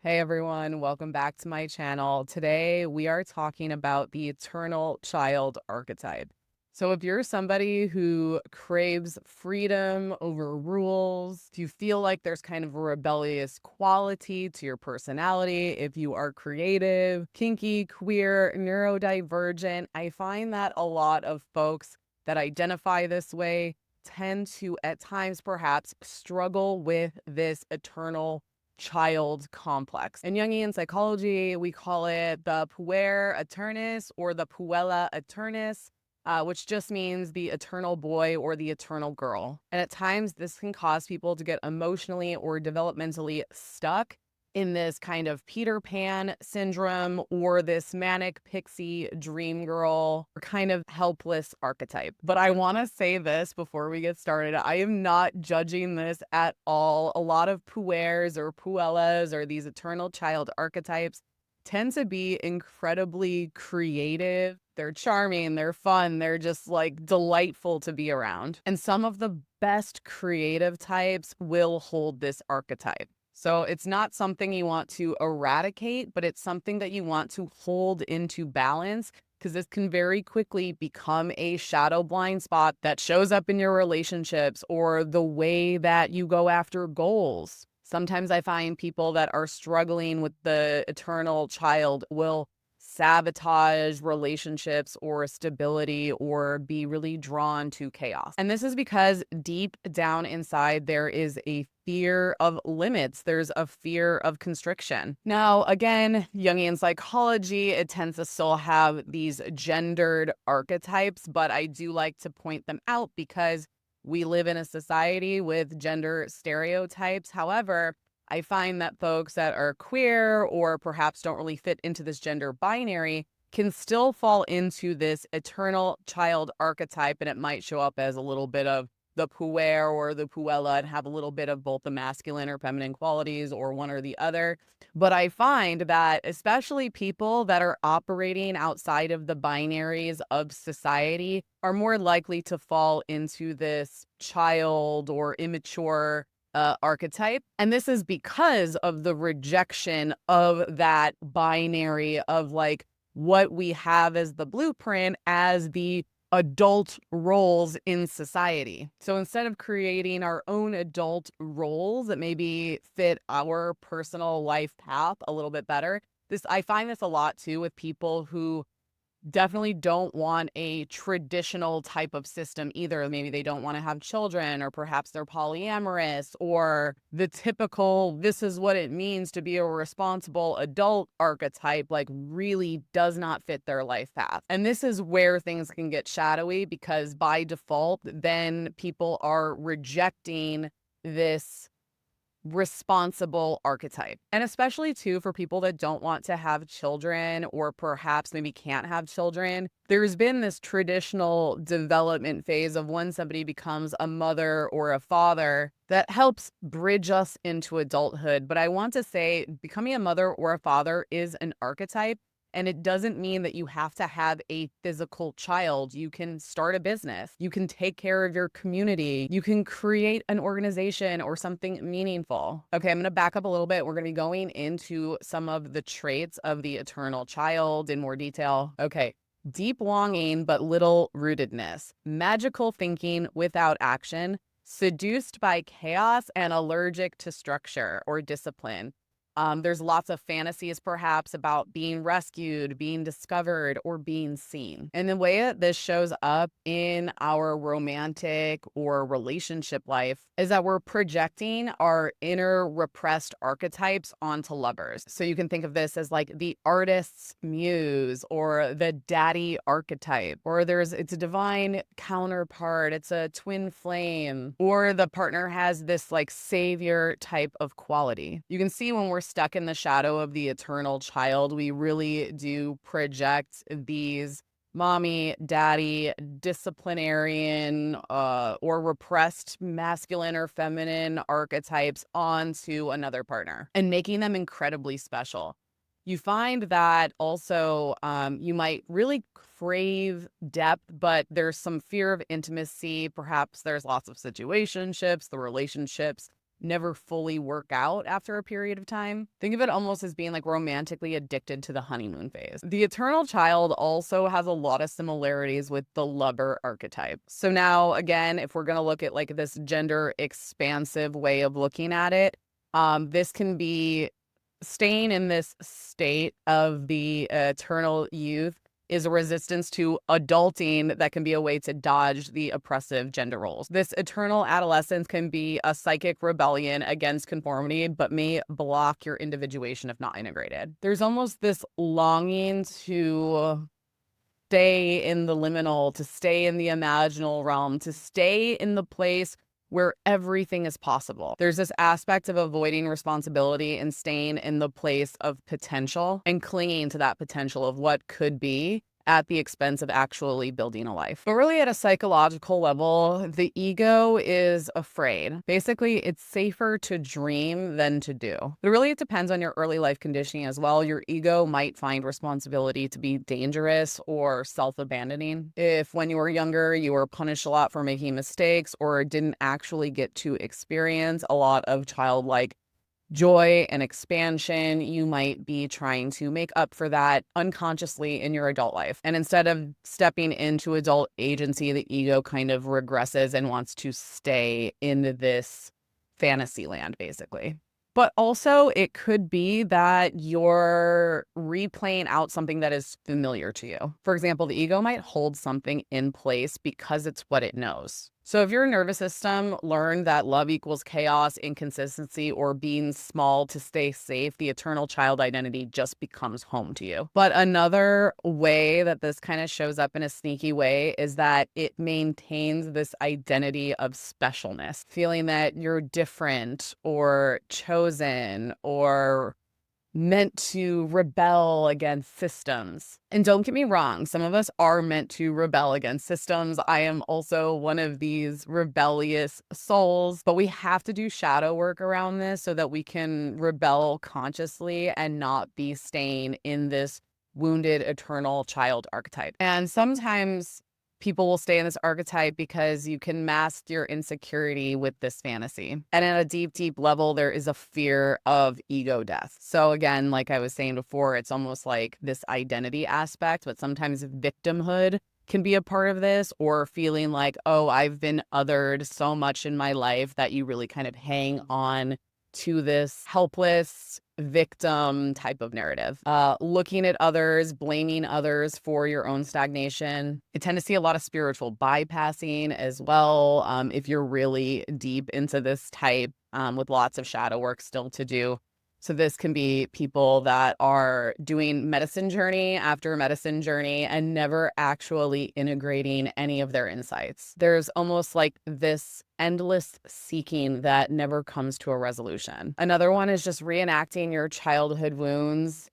Hey everyone, welcome back to my channel. Today we are talking about the eternal child archetype. So if you're somebody who craves freedom over rules, if you feel like there's kind of a rebellious quality to your personality, if you are creative, kinky, queer, neurodivergent, I find that a lot of folks that identify this way tend to at times perhaps struggle with this eternal child complex. In Jungian psychology, we call it the puer eternus or the puella eternus, which just means the eternal boy or the eternal girl. And at times, this can cause people to get emotionally or developmentally stuck in this kind of Peter Pan syndrome or this manic pixie dream girl or kind of helpless archetype. But I want to say this before we get started. I am not judging this at all. A lot of puers or puellas or these eternal child archetypes tend to be incredibly creative. They're charming, they're fun, they're just like delightful to be around. And some of the best creative types will hold this archetype. So it's not something you want to eradicate, but it's something that you want to hold into balance because this can very quickly become a shadow blind spot that shows up in your relationships or the way that you go after goals. Sometimes I find people that are struggling with the eternal child will sabotage relationships or stability or be really drawn to chaos. And this is because deep down inside, there is a fear of limits. There's a fear of constriction. Now, again, Jungian psychology, it tends to still have these gendered archetypes, but I do like to point them out because we live in a society with gender stereotypes. However, I find that folks that are queer or perhaps don't really fit into this gender binary can still fall into this eternal child archetype, and it might show up as a little bit of the puer or the puella and have a little bit of both the masculine or feminine qualities or one or the other. But I find that especially people that are operating outside of the binaries of society are more likely to fall into this child or immature archetype. And this is because of the rejection of that binary of like what we have as the blueprint as the adult roles in society. So instead of creating our own adult roles that maybe fit our personal life path a little bit better, I find this a lot too with people who definitely don't want a traditional type of system either. Maybe they don't want to have children, or perhaps they're polyamorous, or the typical, this is what it means to be a responsible adult archetype, like really does not fit their life path. And this is where things can get shadowy because by default, then people are rejecting this responsible archetype. And especially too for people that don't want to have children or perhaps maybe can't have children, there's been this traditional development phase of when somebody becomes a mother or a father that helps bridge us into adulthood. But I want to say becoming a mother or a father is an archetype. And it doesn't mean that you have to have a physical child. You can start a business. You can take care of your community. You can create an organization or something meaningful. Okay, I'm going to back up a little bit. We're going to be going into some of the traits of the eternal child in more detail. Okay. Deep longing, but little rootedness. Magical thinking without action. Seduced by chaos and allergic to structure or discipline. There's lots of fantasies perhaps about being rescued, being discovered, or being seen. And the way that this shows up in our romantic or relationship life is that we're projecting our inner repressed archetypes onto lovers. So you can think of this as like the artist's muse or the daddy archetype, or it's a divine counterpart, it's a twin flame, or the partner has this like savior type of quality. You can see when we're stuck in the shadow of the eternal child, we really do project these mommy, daddy, disciplinarian, or repressed masculine or feminine archetypes onto another partner and making them incredibly special. You find that also you might really crave depth, but there's some fear of intimacy. Perhaps there's lots of situationships, the relationships never fully work out after a period of time. Think of it almost as being like romantically addicted to the honeymoon phase. The eternal child also has a lot of similarities with the lover archetype. So now, again, if we're going to look at like this gender expansive way of looking at it, this can be staying in this state of the eternal youth is a resistance to adulting that can be a way to dodge the oppressive gender roles. This eternal adolescence can be a psychic rebellion against conformity, but may block your individuation if not integrated. There's almost this longing to stay in the liminal, to stay in the imaginal realm, to stay in the place where everything is possible. There's this aspect of avoiding responsibility and staying in the place of potential and clinging to that potential of what could be at the expense of actually building a life. But really at a psychological level, the ego is afraid. Basically, it's safer to dream than to do. But really, it depends on your early life conditioning as well. Your ego might find responsibility to be dangerous or self-abandoning. If when you were younger, you were punished a lot for making mistakes or didn't actually get to experience a lot of childlike joy and expansion, you might be trying to make up for that unconsciously in your adult life. And instead of stepping into adult agency, the ego kind of regresses and wants to stay in this fantasy land, basically. But also, it could be that you're replaying out something that is familiar to you. For example, the ego might hold something in place because it's what it knows. So if your nervous system learned that love equals chaos, inconsistency, or being small to stay safe, the eternal child identity just becomes home to you. But another way that this kind of shows up in a sneaky way is that it maintains this identity of specialness, feeling that you're different or chosen or meant to rebel against systems. And don't get me wrong, some of us are meant to rebel against systems. I am also one of these rebellious souls, but we have to do shadow work around this so that we can rebel consciously and not be staying in this wounded eternal child archetype. And sometimes people will stay in this archetype because you can mask your insecurity with this fantasy. And at a deep, deep level, there is a fear of ego death. So again, like I was saying before, it's almost like this identity aspect, but sometimes victimhood can be a part of this, or feeling like, oh, I've been othered so much in my life that you really kind of hang on to this helpless victim type of narrative. Looking at others, blaming others for your own stagnation. I tend to see a lot of spiritual bypassing as well. If you're really deep into this type, with lots of shadow work still to do. So this can be people that are doing medicine journey after medicine journey and never actually integrating any of their insights. There's almost like this endless seeking that never comes to a resolution. Another one is just reenacting your childhood wounds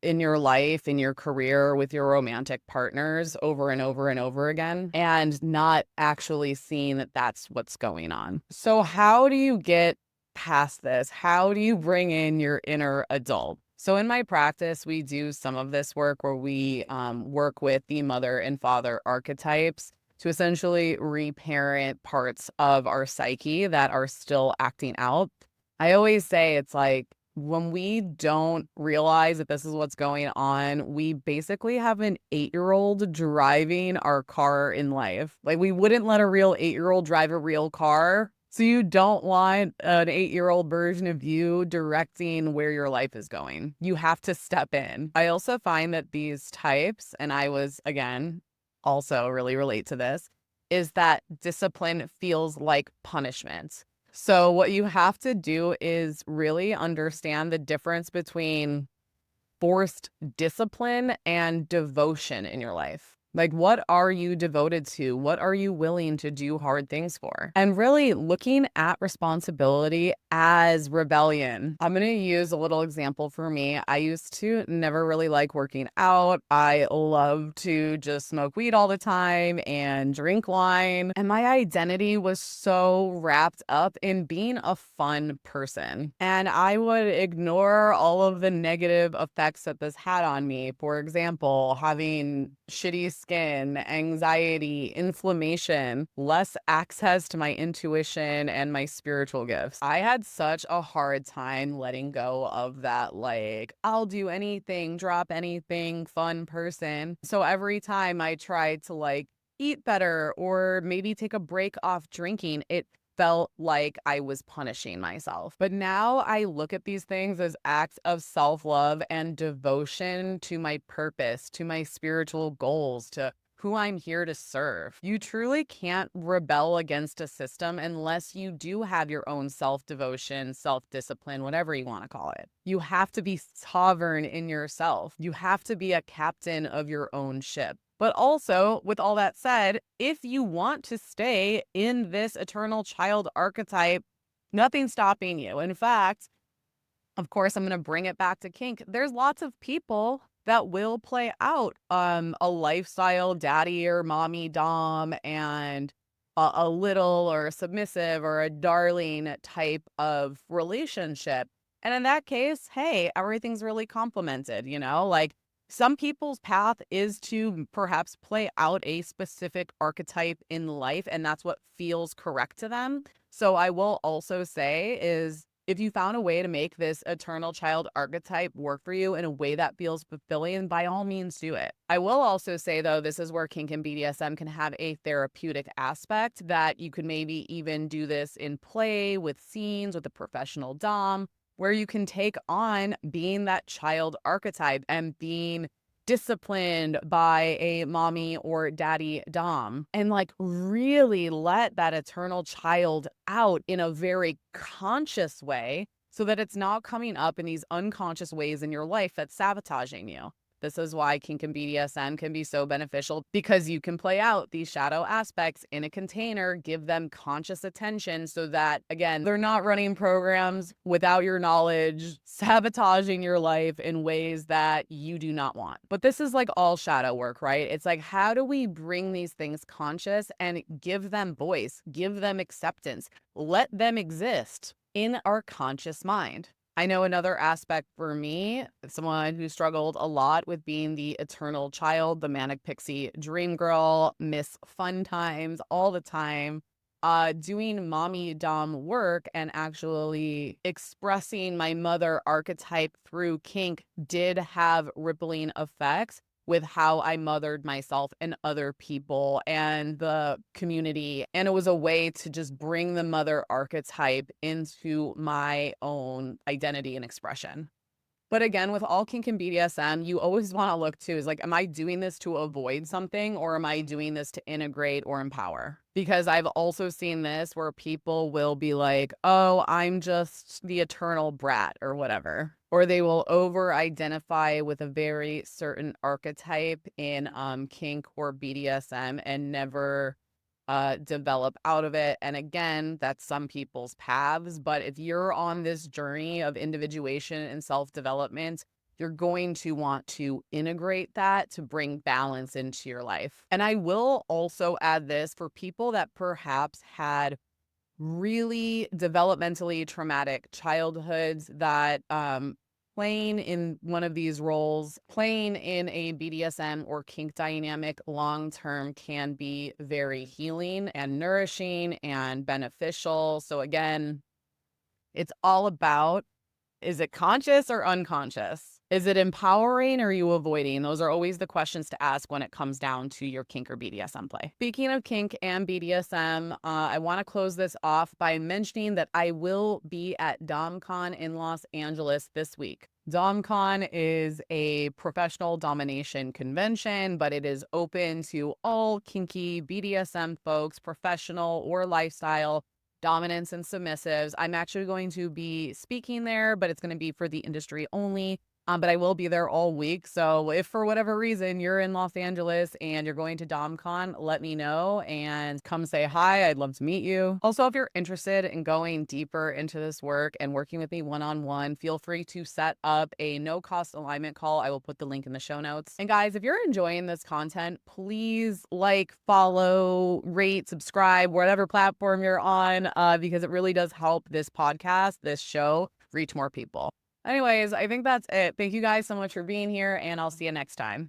in your life, in your career, with your romantic partners over and over and over again, and not actually seeing that that's what's going on. So how do you get past this? How do you bring in your inner adult? So in my practice, we do some of this work where we work with the mother and father archetypes to essentially reparent parts of our psyche that are still acting out. I always say it's like, when we don't realize that this is what's going on, we basically have an 8-year-old driving our car in life. Like, we wouldn't let a real 8-year-old drive a real car. So you don't want an 8-year-old version of you directing where your life is going. You have to step in. I also find that these types, and I was, again, also really relate to this, is that discipline feels like punishment. So what you have to do is really understand the difference between forced discipline and devotion in your life. Like, what are you devoted to? What are you willing to do hard things for? And really looking at responsibility as rebellion. I'm going to use a little example for me. I used to never really like working out. I love to just smoke weed all the time and drink wine. And my identity was so wrapped up in being a fun person. And I would ignore all of the negative effects that this had on me. For example, having shitty skin, anxiety, inflammation, less access to my intuition and my spiritual gifts. I had such a hard time letting go of that, like, I'll do anything, drop anything, fun person. So every time I tried to like eat better or maybe take a break off drinking, it felt like I was punishing myself. But now I look at these things as acts of self-love and devotion to my purpose, to my spiritual goals, to who I'm here to serve. You truly can't rebel against a system unless you do have your own self-devotion, self-discipline, whatever you want to call it. You have to be sovereign in yourself. You have to be a captain of your own ship. But also, with all that said, if you want to stay in this eternal child archetype, nothing's stopping you. In fact, of course, I'm going to bring it back to kink. There's lots of people that will play out a lifestyle daddy or mommy dom and a little or a submissive or a darling type of relationship. And in that case, hey, everything's really complimented, you know, like some people's path is to perhaps play out a specific archetype in life, and that's what feels correct to them. So I will also say is if you found a way to make this eternal child archetype work for you in a way that feels fulfilling, by all means do it. I will also say, though, this is where kink and BDSM can have a therapeutic aspect, that you could maybe even do this in play with scenes with a professional dom, where you can take on being that child archetype and being disciplined by a mommy or daddy dom and like really let that eternal child out in a very conscious way so that it's not coming up in these unconscious ways in your life that's sabotaging you. This is why kink and BDSM can be so beneficial, because you can play out these shadow aspects in a container, give them conscious attention so that, again, they're not running programs without your knowledge, sabotaging your life in ways that you do not want. But this is like all shadow work, right? It's like, how do we bring these things conscious and give them voice, give them acceptance, let them exist in our conscious mind? I know another aspect for me, someone who struggled a lot with being the eternal child, the manic pixie dream girl, miss fun times all the time, doing mommy dom work and actually expressing my mother archetype through kink did have rippling effects with how I mothered myself and other people and the community. And it was a way to just bring the mother archetype into my own identity and expression. But again, with all kink and BDSM, you always want to look to is like, am I doing this to avoid something, or am I doing this to integrate or empower? Because I've also seen this where people will be like, oh, I'm just the eternal brat or whatever. Or they will over-identify with a very certain archetype in kink or BDSM and never develop out of it. And again, that's some people's paths. But if you're on this journey of individuation and self-development, you're going to want to integrate that to bring balance into your life. And I will also add this for people that perhaps had really developmentally traumatic childhoods that playing in one of these roles, playing in a BDSM or kink dynamic long-term can be very healing and nourishing and beneficial. So again, it's all about, is it conscious or unconscious? Is it empowering or are you avoiding? Those are always the questions to ask when it comes down to your kink or BDSM play. Speaking of kink and BDSM, I want to close this off by mentioning that I will be at DomCon in Los Angeles this week. DomCon is a professional domination convention, but it is open to all kinky BDSM folks, professional or lifestyle, dominants and submissives. I'm actually going to be speaking there, but it's going to be for the industry only. But I will be there all week. So if for whatever reason you're in Los Angeles and you're going to DomCon, let me know and come say hi. I'd love to meet you. Also, if you're interested in going deeper into this work and working with me one-on-one, feel free to set up a no-cost alignment call. I will put the link in the show notes. And guys, if you're enjoying this content, please like, follow, rate, subscribe, whatever platform you're on, because it really does help this podcast, this show, reach more people. Anyways, I think that's it. Thank you guys so much for being here, and I'll see you next time.